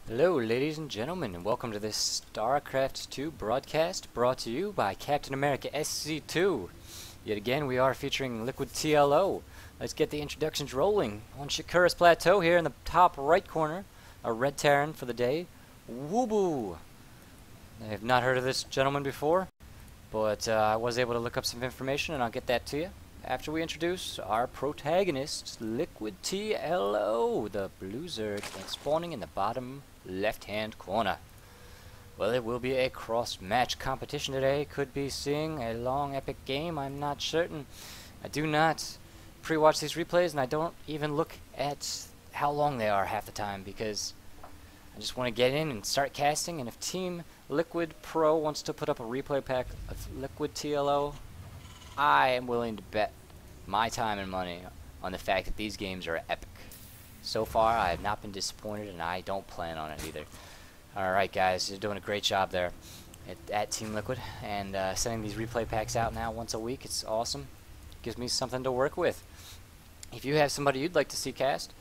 Hello ladies and gentlemen, and welcome to this StarCraft 2 broadcast brought to you by Captain America SC2. Yet again we are featuring LiquidTLO. Let's get the introductions rolling. On Shakuras Plateau here in the top right corner, a red Terran for the day, WOOBU. I have not heard of this gentleman before, but I was able to look up some information and I'll get that to you after we introduce our protagonist, LiquidTLO, the blue Zerg, spawning in the bottom left-hand corner. Well, it will be a cross-match competition today. Could be seeing a long, epic game. I'm not certain. I do not pre-watch these replays, and I don't even look at how long they are half the time because I just want to get in and start casting. And if Team Liquid Pro wants to put up a replay pack of LiquidTLO, I am willing to bet my time and money on the fact that these games are epic. So far, I have not been disappointed, and I don't plan on it either. Alright guys, you're doing a great job there at Team Liquid, and sending these replay packs out now once a week. It's awesome. Gives me something to work with. If you have somebody you'd like to see cast,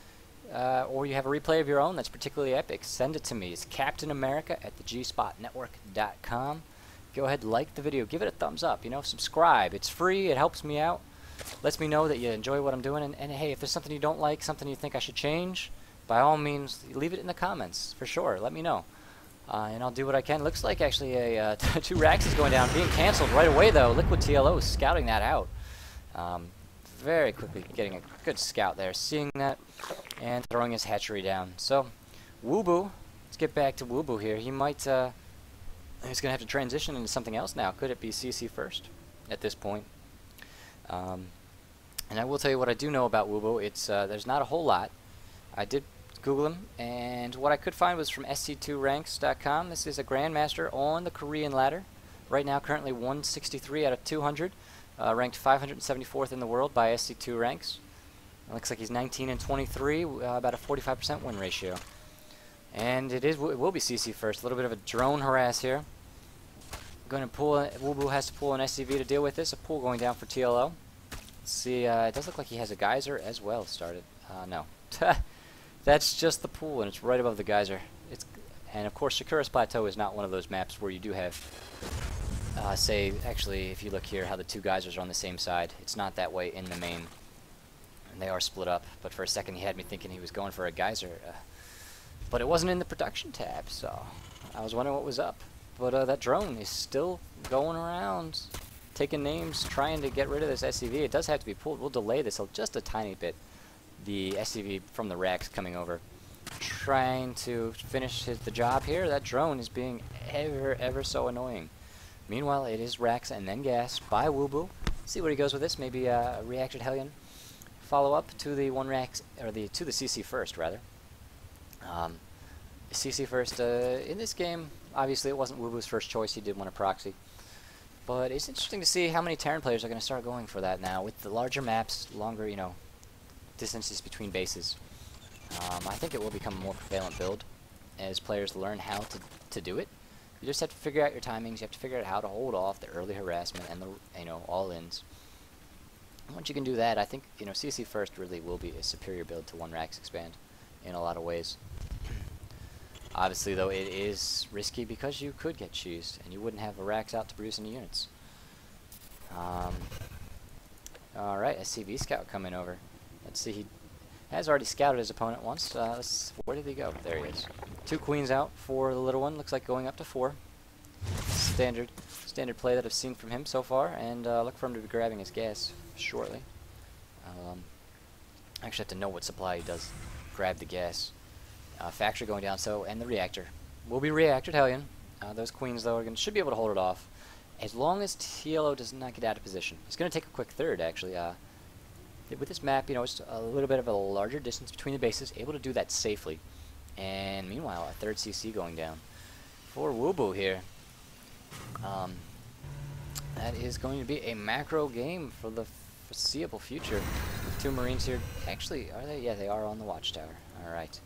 or you have a replay of your own that's particularly epic, send it to me. It's CaptainAmerica at thegspotnetwork.com. Go ahead, like the video, give it a thumbs up, subscribe. It's free, it helps me out, lets me know that you enjoy what I'm doing, and hey, if there's something you don't like, something you think I should change, by all means, leave it in the comments, for sure, let me know. And I'll do what I can. Looks like actually a 2 racks is going down, being cancelled right away though. LiquidTLO is scouting that out. Very quickly getting a good scout there, seeing that, and throwing his hatchery down. So, WOOBU, let's get back to WOOBU here. He might, he's going to have to transition into something else now. Could it be CC first at this point? And I will tell you what I do know about WOOBU. It's there's not a whole lot. I did Google him, and what I could find was from sc2ranks.com. This is a Grandmaster on the Korean ladder. Right now, currently 163 out of 200, ranked 574th in the world by SC2 ranks. It looks like he's 19 and 23, about a 45% win ratio. And it will be CC first. A little bit of a drone harass here. Going to pull. WOOBU has to pull an SCV to deal with this. A pull going down for TLO. Let's see. It does look like he has a geyser as well started. No, that's just the pool, and it's right above the geyser. And of course, Shakuras Plateau is not one of those maps where you do have, say, actually, if you look here, how the 2 geysers are on the same side. It's not that way in the main. And they are split up. But for a second, he had me thinking he was going for a geyser. But it wasn't in the production tab, so I was wondering what was up. But that drone is still going around, taking names, trying to get rid of this SCV. It does have to be pulled. We'll delay this just a tiny bit. The SCV from the racks coming over, trying to finish the job here. That drone is being ever so annoying. Meanwhile, it is racks and then gas by WOOBU. See where he goes with this. Maybe a reacted Hellion follow up to the to the CC first rather. CC first in this game. Obviously, it wasn't WOOBU's first choice. He did want a proxy. But it's interesting to see how many Terran players are going to start going for that now. With the larger maps, longer, distances between bases. I think it will become a more prevalent build as players learn how to do it. You just have to figure out your timings. You have to figure out how to hold off the early harassment and the, all-ins. Once you can do that, I think, CC first really will be a superior build to 1 racks expand in a lot of ways. Obviously, though, it is risky because you could get cheesed, and you wouldn't have a racks out to produce any units. Alright, SCV scout coming over. Let's see, he has already scouted his opponent once. Where did he go? There he is. 2 queens out for the little one. Looks like going up to 4. Standard play that I've seen from him so far, and look for him to be grabbing his gas shortly. I actually have to know what supply he does. Grab the gas. Factory going down, and the reactor. Will be reacted Hellion. Those queens, though, should be able to hold it off. As long as TLO does not get out of position. He's going to take a quick third, actually. With this map, it's a little bit of a larger distance between the bases, able to do that safely. And meanwhile, a 3rd CC going down for WOOBU here. That is going to be a macro game for the foreseeable future. 2 Marines here. Actually, are they? Yeah, they are on the watchtower. Alright.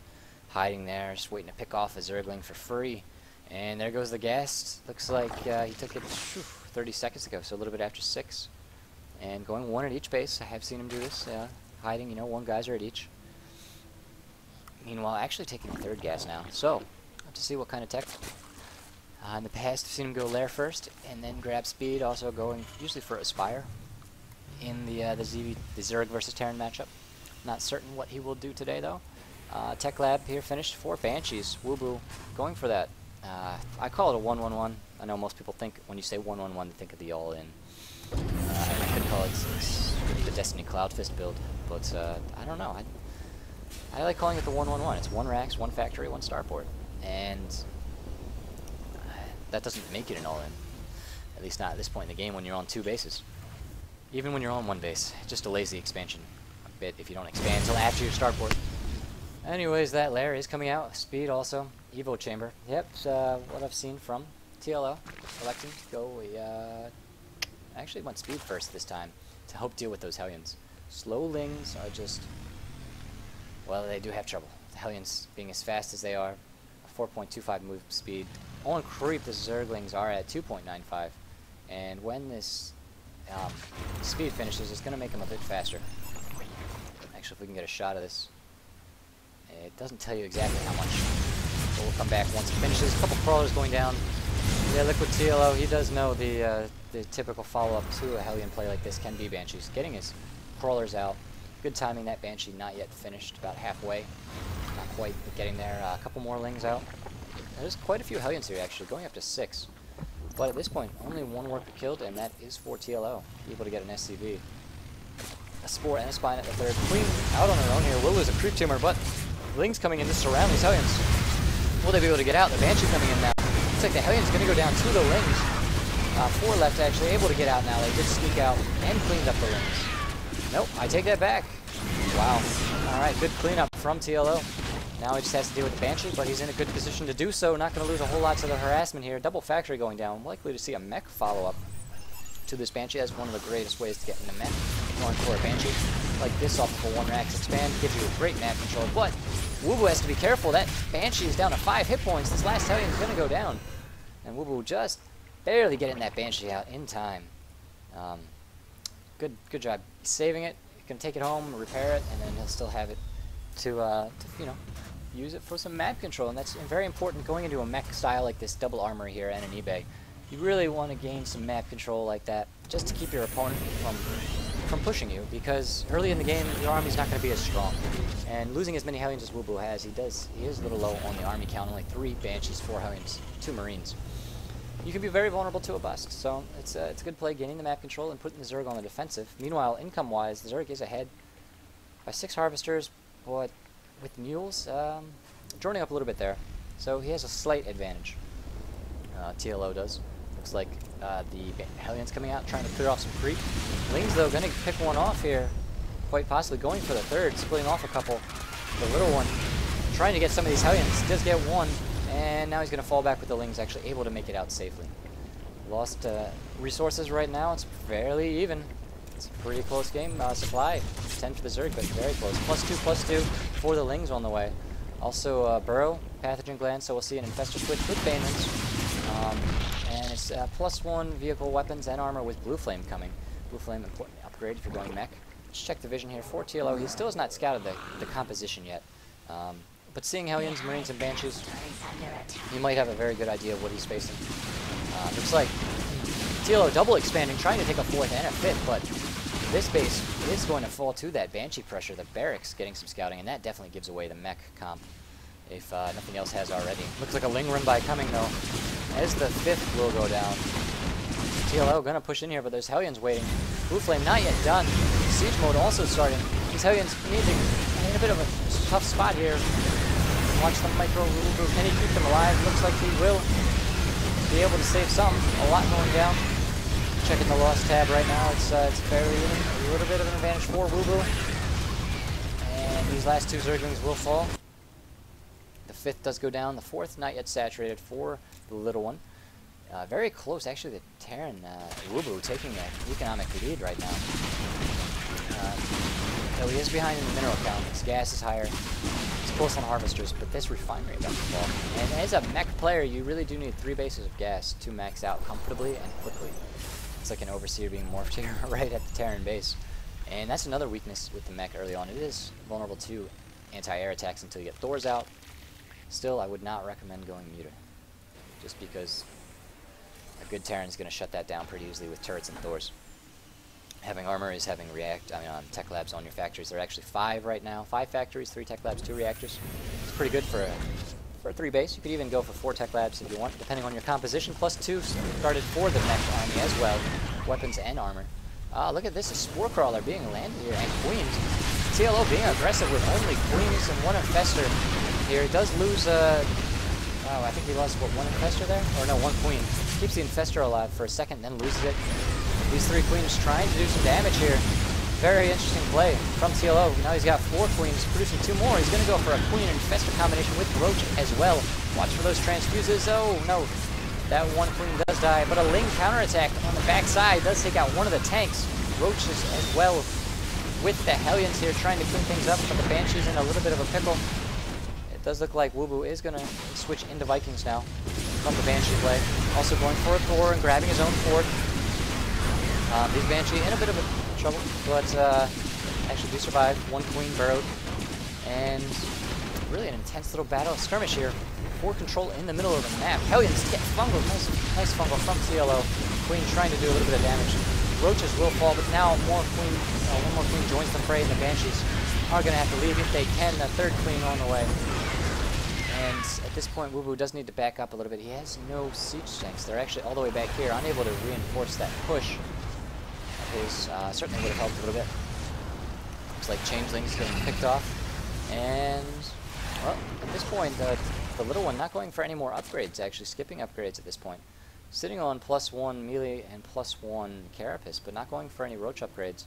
Hiding there, just waiting to pick off a Zergling for free. And there goes the gas. Looks like he took it 30 seconds ago, so a little bit after 6. And going 1 at each base. I have seen him do this. Hiding, 1 geyser at each. Meanwhile, actually taking a 3rd gas now. So, to see what kind of tech. In the past, I've seen him go lair first, and then grab speed, also going usually for Aspire in the Zerg versus Terran matchup. Not certain what he will do today, though. Tech Lab here finished for Banshees. WOOBU going for that. I call it a 1-1-1. I know most people think, when you say 1-1-1, they think of the all-in. I could call it the Destiny Cloud Fist build, but I don't know. I like calling it the 1-1-1. It's 1 Rax, 1 Factory, 1 Starport. And that doesn't make it an all-in. At least not at this point in the game when you're on 2 bases. Even when you're on 1 base, it just delays the expansion a bit if you don't expand until after your Starport. Anyways, that lair is coming out. Speed also. Evo Chamber. Yep, what I've seen from TLO. Electing to go, actually went speed first this time to help deal with those Hellions. Slow Lings are just, well, they do have trouble. The Hellions being as fast as they are, 4.25 move speed. On creep, the Zerglings are at 2.95. And when this speed finishes, it's going to make them a bit faster. Actually, if we can get a shot of this. It doesn't tell you exactly how much. But we'll come back once it finishes. A couple crawlers going down. Yeah, LiquidTLO, he does know the typical follow-up to a Hellion play like this can be Banshees. Getting his crawlers out. Good timing, that Banshee not yet finished, about halfway. Not quite, but getting there. A couple more Lings out. There's quite a few Hellions here, actually, going up to 6. But at this point, only 1 worker killed, and that is for TLO. Able to get an SCV. A Spore and a Spine at the 3rd. Queen out on her own here. Will lose a creep tumor, but Lings coming in to surround these Hellions. Will they be able to get out? The Banshee coming in now. Looks like the Hellion's going to go down to the Lings. 4 left, actually, able to get out now. They did sneak out and cleaned up the Lings. Nope, I take that back. Wow. Alright, good cleanup from TLO. Now he just has to deal with the Banshee, but he's in a good position to do so. Not going to lose a whole lot to the harassment here. Double Factory going down. Likely to see a mech follow-up to this Banshee. That's one of the greatest ways to get in the mech. Going for a Banshee like this off of a 1 Rax expand gives you a great map control, but WOOBU has to be careful. That Banshee is down to 5 hit points. This last Hellion is going to go down. And WOOBU just barely getting that Banshee out in time. Good job saving it. He's going to take it home, repair it, and then he'll still have it to you know, use it for some map control. And that's very important going into a mech style like this, double armory here and an eBay. You really want to gain some map control like that just to keep your opponent from pushing you, because early in the game your army's not going to be as strong. And losing as many Hellions as WOOBU has, he is a little low on the army count. Only 3 Banshees, 4 Hellions, 2 Marines. You can be very vulnerable to a bust, so it's a good play gaining the map control and putting the Zerg on the defensive. Meanwhile, income-wise, the Zerg is ahead by 6 Harvesters, but with Mules, droning up a little bit there. So he has a slight advantage. TLO does. Looks like the Hellion's coming out, trying to clear off some creep. Lings, though, going to pick one off here. Quite possibly going for the 3rd, splitting off a couple. The little one trying to get some of these Hellions. Does get one, and now he's going to fall back with the Lings, actually able to make it out safely. Lost resources right now. It's fairly even. It's a pretty close game. Supply, 10 for the Zerg, but very close. +2/+2 for the Lings on the way. Also, Burrow, Pathogen Gland, so we'll see an Infestor switch with Banemans. And it's +1 vehicle weapons and armor with Blue Flame coming. Blue Flame, important upgrade if you're going mech. Let's check the vision here for TLO. He still has not scouted the composition yet. But seeing Hellions, Marines, and Banshees, you might have a very good idea of what he's facing. Looks like TLO double expanding, trying to take a 4th and a 5th, but this base is going to fall to that Banshee pressure. The Barracks getting some scouting, and that definitely gives away the mech comp, if nothing else has already. Looks like a Ling run by coming, though, as the 5th will go down. TLO going to push in here, but there's Hellions waiting. Blue Flame not yet done. Siege mode also starting. These Hellions need to in a bit of a tough spot here. Watch the micro WOOBU. Can he keep them alive? Looks like he will be able to save some. A lot going down. Checking the loss tab right now. It's fairly even. A little bit of an advantage for WOOBU. And these last 2 Zerglings will fall. The 5th does go down. The 4th not yet saturated for the little one. Very close, actually, the Terran WOOBU taking an economic lead right now. So he is behind in the mineral count. His gas is higher. It's close on Harvesters, but this refinery about to fall. And as a mech player, you really do need 3 bases of gas to max out comfortably and quickly. It's like an Overseer being morphed here right at the Terran base. And that's another weakness with the mech early on. It is vulnerable to anti-air attacks until you get Thors out. Still, I would not recommend going Muta, just because a good Terran is going to shut that down pretty easily with turrets and Thors. Having armor is having tech labs on your factories. There are actually 5 right now. 5 factories, 3 tech labs, 2 reactors. It's pretty good for a 3 base. You could even go for 4 tech labs if you want, depending on your composition. Plus 2 started for the next army as well. Weapons and armor. Look at this, a Spore Crawler being landed here, and Queens. TLO being aggressive with only Queens and 1 Infestor here. It does lose, I think he lost, what, 1 Infestor there? Or no, 1 Queen. Keeps the Infestor alive for a second, then loses it. These 3 Queens trying to do some damage here. Very interesting play from TLO. Now he's got 4 Queens, producing 2 more. He's going to go for a Queen and Infestor combination with Roach as well. Watch for those transfuses. Oh, no. That 1 Queen does die, but a Ling counterattack on the backside does take out one of the tanks. Roaches as well with the Hellions here trying to clean things up, but the Banshee's in a little bit of a pickle. It does look like WOOBU is going to switch into Vikings now from the Banshee play. Also going for a Thor and grabbing his own fort. These Banshee in a bit of trouble, but actually do survive. 1 Queen burrowed. And really an intense little battle skirmish here for control in the middle of the map. Hellions get fungal. Nice fungal from TLO. Queen trying to do a little bit of damage. Roaches will fall, but now one more Queen joins the fray, and the Banshees are going to have to leave if they can. The 3rd Queen on the way. And at this point, WOOBU does need to back up a little bit. He has no siege tanks. They're actually all the way back here, unable to reinforce that push. His certainly would have helped a little bit. Looks like Changeling's getting picked off. And, well, at this point, the little one not going for any more upgrades, actually skipping upgrades at this point. Sitting on +1 melee and +1 carapace, but not going for any roach upgrades.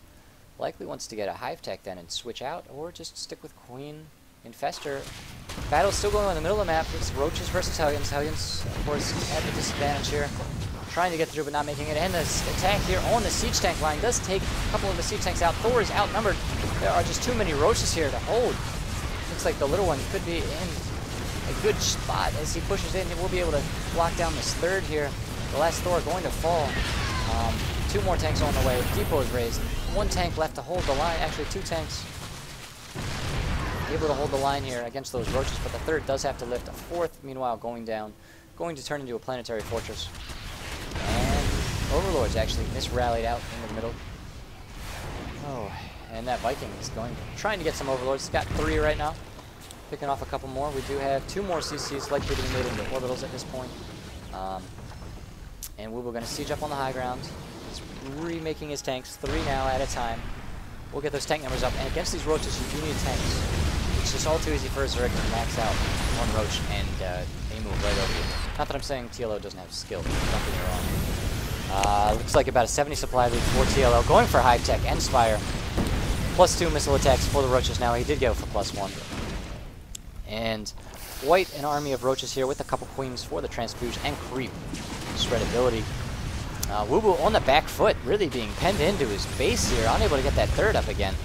Likely wants to get a hive tech then and switch out, or just stick with Queen Infestor. Battle's still going on in the middle of the map. It's roaches versus Hellions. Hellions, of course, at the disadvantage here. Trying to get through, but not making it. And this attack here on the siege tank line does take a couple of the siege tanks out. Thor is outnumbered. There are just too many roaches here to hold. Looks like the little one could be in a good spot as he pushes in. He will be able to lock down this 3rd here. The last Thor going to fall. 2 more tanks on the way. Depot is raised. 1 tank left to hold the line. Actually, 2 tanks able to hold the line here against those roaches, but the 3rd does have to lift. A 4th, meanwhile, going down. Going to turn into a planetary fortress. And Overlord's actually misrallied out in the middle. Oh, and that Viking is trying to get some Overlords. He's got 3 right now. Picking off a couple more. We do have 2 more CCs likely to be made into orbitals at this point. And WOOBU going to siege up on the high ground. He's remaking his tanks, 3 now at a time. We'll get those tank numbers up. And against these roaches, you do need tanks. It's just all too easy for a Zerg to max out on Roach, and they move right over you. Not that I'm saying TLO doesn't have skill. Don't get me wrong. Looks like about a 70 supply lead for TLO. Going for Hive Tech and Spire. +2 missile attacks for the Roaches now. He did go for +1. And quite an army of Roaches here with a couple Queens for the Transfuge and Creep. Spreadability. WOOBU on the back foot, really being penned into his base here. Unable to get that 3rd up again.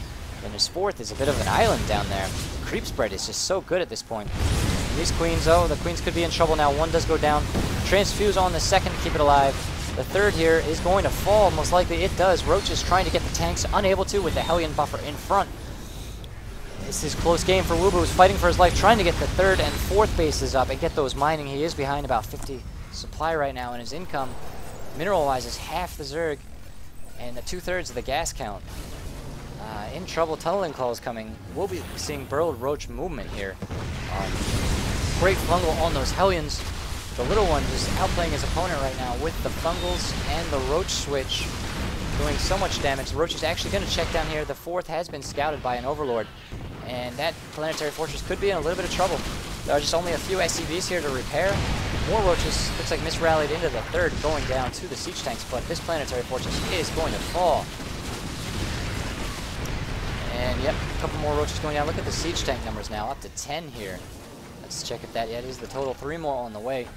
And his 4th is a bit of an island down there. Creep spread is just so good at this point. And these Queens, oh, the Queens could be in trouble now. 1 does go down. Transfuse on the 2nd, keep it alive. The 3rd here is going to fall, most likely it does. Roach is trying to get the tanks, unable to with the Hellion buffer in front. This is close game for WOOBU, who's fighting for his life, trying to get the 3rd and 4th bases up and get those mining. He is behind about 50 supply right now, and his income, mineral-wise, is half the Zerg and the 2/3 of the gas count. In trouble, tunneling calls coming. We'll be seeing burrowed roach movement here. Great fungal on those Hellions. The little one just outplaying his opponent right now with the fungals and the roach switch doing so much damage. The roach is actually going to check down here. The 4th has been scouted by an Overlord, and that planetary fortress could be in a little bit of trouble. There are just only a few SCVs here to repair. More roaches, looks like misrallied into the 3rd, going down to the siege tanks, but this planetary fortress is going to fall. And yep, a couple more roaches going down. Look at the siege tank numbers now, up to 10 here. Let's check if that yet is the total. 3 more on the way.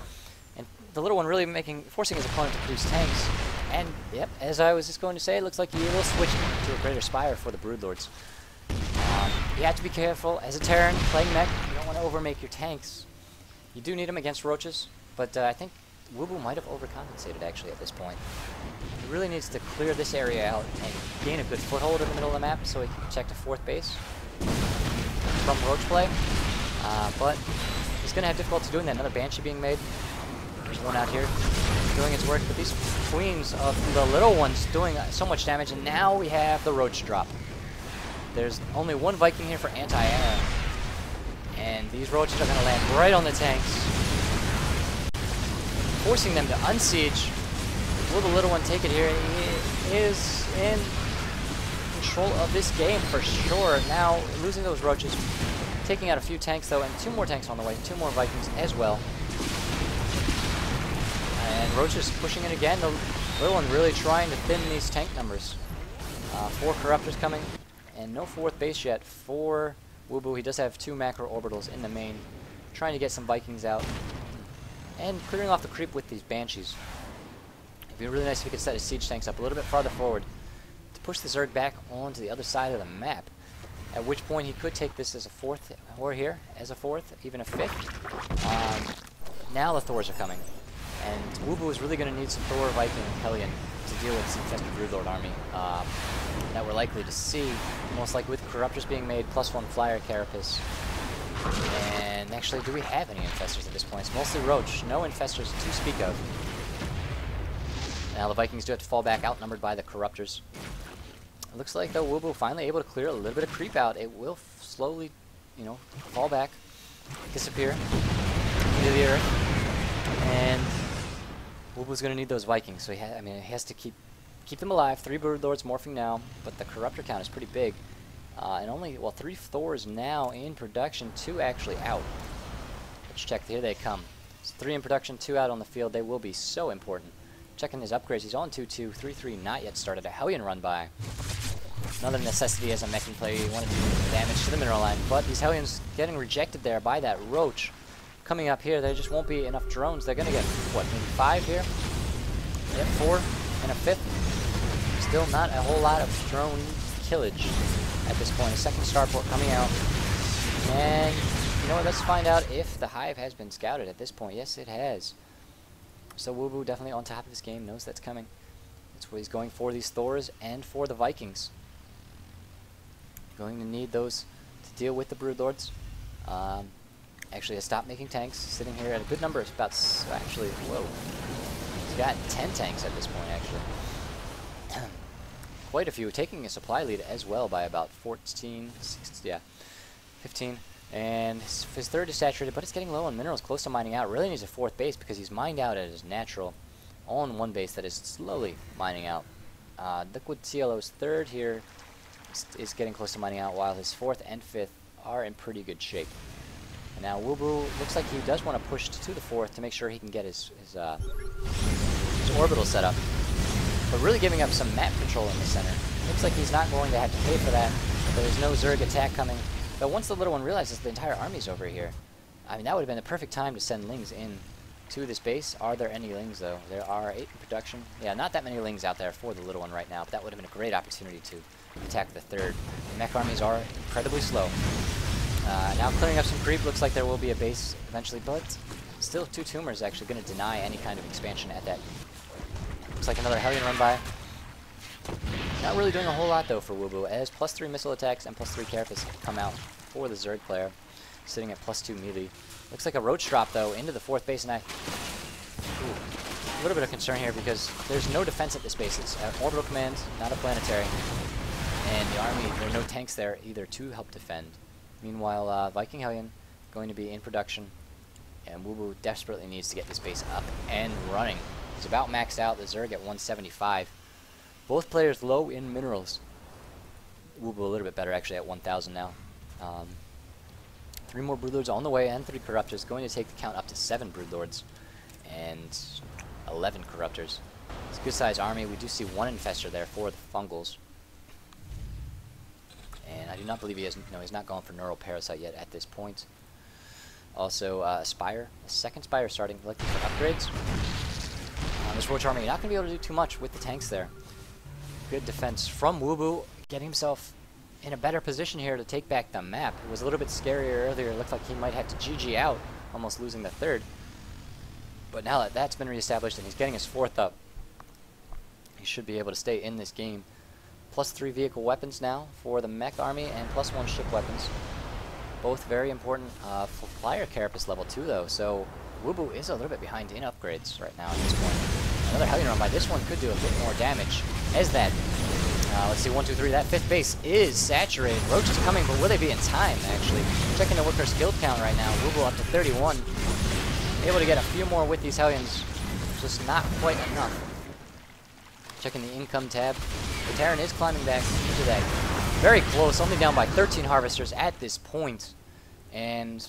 And the little one really forcing his opponent to produce tanks. And yep, as I was just going to say, it looks like he will switch to a greater Spire for the Broodlords. You have to be careful as a Terran playing mech. You don't want to overmake your tanks. You do need them against roaches, but I think WOOBU might have overcompensated actually at this point. He really needs to clear this area out and gain a good foothold in the middle of the map so he can check the 4th base from roach play. But his he's going to have difficulty doing that. Another Banshee being made. There's one out here doing its work, but these queens of the little ones doing so much damage, and now we have the Roach drop. There's only one Viking here for anti-air, and these roaches are going to land right on the tanks, forcing them to unsiege. Will the little one take it here? He is in control of this game for sure. Now losing those roaches, taking out a few tanks though, and 2 more tanks on the way, 2 more Vikings as well. And roaches pushing it again. The little one really trying to thin these tank numbers. 4 corruptors coming, and no 4th base yet for WOOBU. He does have 2 macro orbitals in the main, trying to get some Vikings out and clearing off the creep with these Banshees. It'd be really nice if he could set his siege tanks up a little bit farther forward to push the Zerg back onto the other side of the map. At which point he could take this as a 4th, or here as a 4th, even a 5th. Now the Thors are coming, and WOOBU is really going to need some Thor, Viking, and Hellion to deal with this infested Broodlord army that we're likely to see, most likely with Corruptors being made, +1 Flyer Carapace. And actually, do we have any Infestors at this point? It's mostly Roach, no Infestors to speak of. Now the Vikings do have to fall back, outnumbered by the Corruptors. It looks like, though, WOOBU finally able to clear a little bit of creep out. It will slowly, you know, fall back, disappear into the earth, and WOOBU's going to need those Vikings. So he has to keep them alive. 3 Broodlords morphing now, but the Corruptor count is pretty big, and only 3 Thors now in production, 2 actually out. Let's check. Here they come. So 3 in production, 2 out on the field. They will be so important. Checking his upgrades, he's on 2-2, 3-3, not yet started. A Hellion run by. Another necessity as a meching player, you want to do damage to the mineral line, but these Hellions getting rejected there by that Roach. Coming up here, there just won't be enough drones. They're going to get, what, maybe 5 here? Yep, 4 and a 5th. Still not a whole lot of drone killage at this point. A second starport coming out. And, you know what, let's find out if the Hive has been scouted at this point. Yes, it has. So WOOBU definitely on top of this game, knows that's coming. That's what he's going for, these Thors and for the Vikings. Going to need those to deal with the Broodlords. Actually, has stopped making tanks, sitting here at a good number. It's about, actually, whoa. He's got 10 tanks at this point, actually. Quite a few, taking a supply lead as well by about 14, 16, yeah, 15. And his 3rd is saturated, but it's getting low on minerals, close to mining out. Really needs a 4th base because he's mined out at his natural, all in one base that is slowly mining out. LiquidTLO's 3rd here is getting close to mining out, while his 4th and 5th are in pretty good shape. And now WOOBU looks like he does want to push to the 4th to make sure he can get his orbital set up, but really giving up some map control in the center. Looks like he's not going to have to pay for that. There's no Zerg attack coming. But once the little one realizes the entire army's over here, I mean, that would have been the perfect time to send Lings in to this base. Are there any Lings, though? There are 8 in production. Yeah, not that many Lings out there for the little one right now, but that would have been a great opportunity to attack the 3rd. The mech armies are incredibly slow. Now clearing up some creep. Looks like there will be a base eventually, but still 2 tumors actually going to deny any kind of expansion at that. Looks like another Hellion run by. Not really doing a whole lot, though, for WOOBU, as +3 missile attacks and +3 Carapace come out for the Zerg player, sitting at +2 melee. Looks like a Roach drop, though, into the 4th base, and a little bit of concern here because there's no defense at this base. It's an orbital command, not a planetary, and the army, there are no tanks there either to help defend. Meanwhile, Viking Hellion going to be in production, and WOOBU desperately needs to get this base up and running. He's about maxed out, the Zerg at 175. Both players low in minerals. WOOBU a little bit better, actually, at 1,000 now. 3 more Broodlords on the way, and 3 Corruptors, going to take the count up to 7 Broodlords and 11 Corruptors. It's a good-sized army. We do see 1 Infestor there for the Fungals. And I do not believe he has, no, he's not going for Neural Parasite yet at this point. Also, a Spire, a 2nd Spire starting, looking for upgrades. This Roach army, not going to be able to do too much with the tanks there. Good defense from WOOBU, getting himself in a better position here to take back the map. It was a little bit scarier earlier. It looked like he might have to GG out, almost losing the 3rd. But now that that's been reestablished and he's getting his 4th up, he should be able to stay in this game. +3 vehicle weapons now for the mech army and +1 ship weapons. Both very important flyer carapace level 2 though, so WOOBU is a little bit behind in upgrades right now at this point. Another Hellion run by this one could do a bit more damage as that. Let's see, 1, 2, 3, that 5th base is saturated. Roach is coming, but will they be in time, actually? Checking the worker skill count right now. WOOBU up to 31. Able to get a few more with these Hellions, just not quite enough. Checking the income tab. The Terran is climbing back into that. Very close, only down by 13 harvesters at this point. And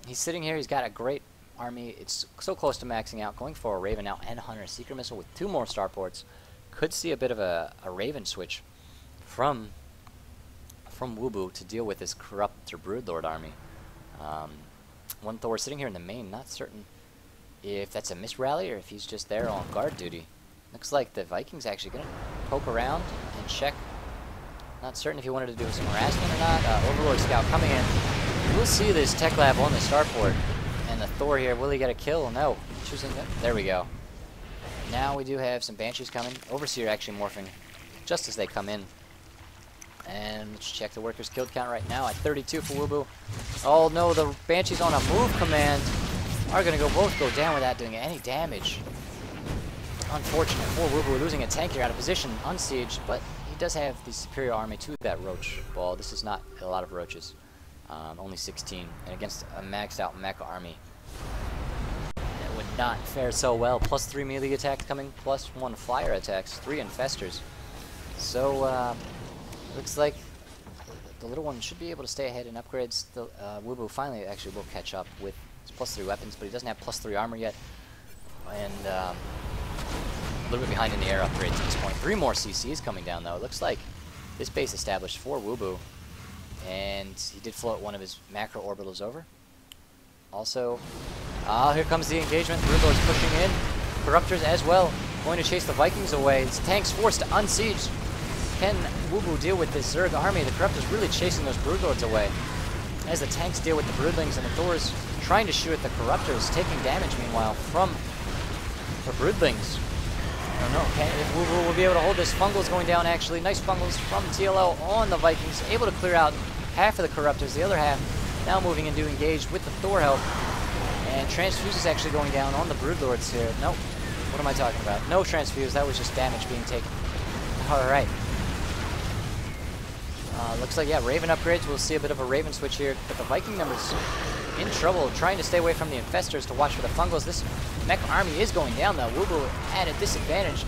he's sitting here, he's got a great army. It's so close to maxing out. Going for a Raven now and Hunter Seeker Missile with 2 more starports. Could see a bit of a Raven switch from WOOBU to deal with this Corruptor Broodlord army. One Thor sitting here in the main, not certain if that's a misrally or if he's just there on guard duty. Looks like the Viking's actually going to poke around and check. Not certain if he wanted to do some harassment or not. Overlord Scout coming in. We'll see this Tech Lab on the starport. And the Thor here, will he get a kill? No. Choosing it. There we go. Now we do have some Banshees coming. Overseer actually morphing just as they come in. And let's check the workers killed count right now at 32 for WOOBU. Oh no, the Banshees on a move command are going to both go down without doing any damage. Unfortunate for WOOBU, losing a tank here out of position, unsieged, but he does have the superior army to that Roach ball. This is not a lot of Roaches. Only 16, and against a maxed out mecha army, that would not fare so well. +3 melee attacks coming, +1 flyer attacks, 3 infestors. So, looks like the little one should be able to stay ahead in upgrades. The WOOBU finally actually will catch up with his +3 weapons, but he doesn't have +3 armor yet. And a little bit behind in the air upgrades at this point. 3 more CCs coming down though. It looks like this base established for WOOBU. And he did float one of his macro orbitals over. Also, here comes the engagement. Broodlord's pushing in. Corruptors as well. Going to chase the Vikings away. This tank's forced to unsiege. Can WOOBU deal with this Zerg army? The Corruptor's really chasing those Broodlords away. As the tanks deal with the Broodlings and the Thors trying to shoot at the Corruptors, taking damage meanwhile from the Broodlings. I don't know if WOOBU will be able to hold this. Fungals going down actually. Nice Fungals from TLO on the Vikings. Able to clear out half of the Corruptors. The other half now moving in to engage with the Thor help. And Transfuse is actually going down on the Broodlords here. Nope. What am I talking about? No Transfuse. That was just damage being taken. Alright. Looks like, yeah, Raven upgrades. We'll see a bit of a Raven switch here. But the Viking numbers in trouble, trying to stay away from the Infestors to watch for the Fungals. This mech army is going down, though. WOOBU at a disadvantage.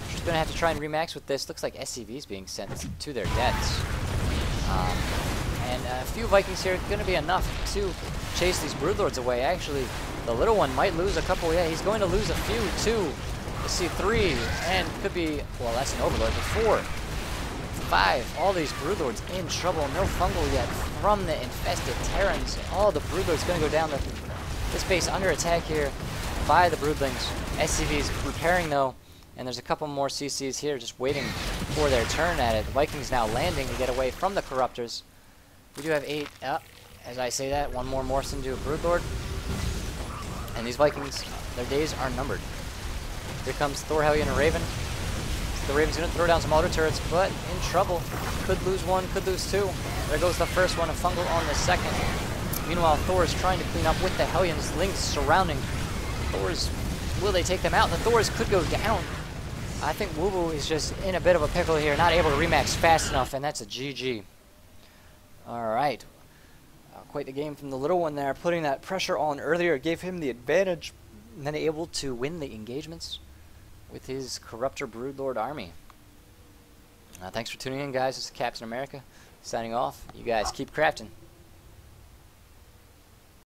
She's going to have to try and remax with this. Looks like SCVs being sent to their deaths. And a few Vikings here going to be enough to chase these Broodlords away. Actually, the little one might lose a couple. Yeah, he's going to lose a few, too. Let's see, 3, and could be, well, that's an Overlord, but 4. 5, all these Broodlords in trouble. No Fungal yet from the infested Terrans. All the Broodlords going to go down. This base under attack here by the Broodlings. SCVs repairing though, and there's a couple more CCs here just waiting for their turn at it. The Vikings now landing to get away from the Corruptors. We do have 8 up. As I say that, one more morphs into a Broodlord. And these Vikings, their days are numbered. Here comes Thor, Hellion, and Raven. The Raven's going to throw down some auto turrets, but in trouble. Could lose 1, could lose 2. There goes the first one, a Fungal on the second. Meanwhile, Thor is trying to clean up with the Hellions, Lynx surrounding. Thors, will they take them out? The Thors could go down. I think WOOBU is just in a bit of a pickle here, not able to remax fast enough, and that's a GG. Alright. Quite the game from the little one there, putting that pressure on earlier, gave him the advantage, and then able to win the engagements with his Corruptor Broodlord army. Thanks for tuning in, guys. This is Captain America signing off. You guys keep crafting.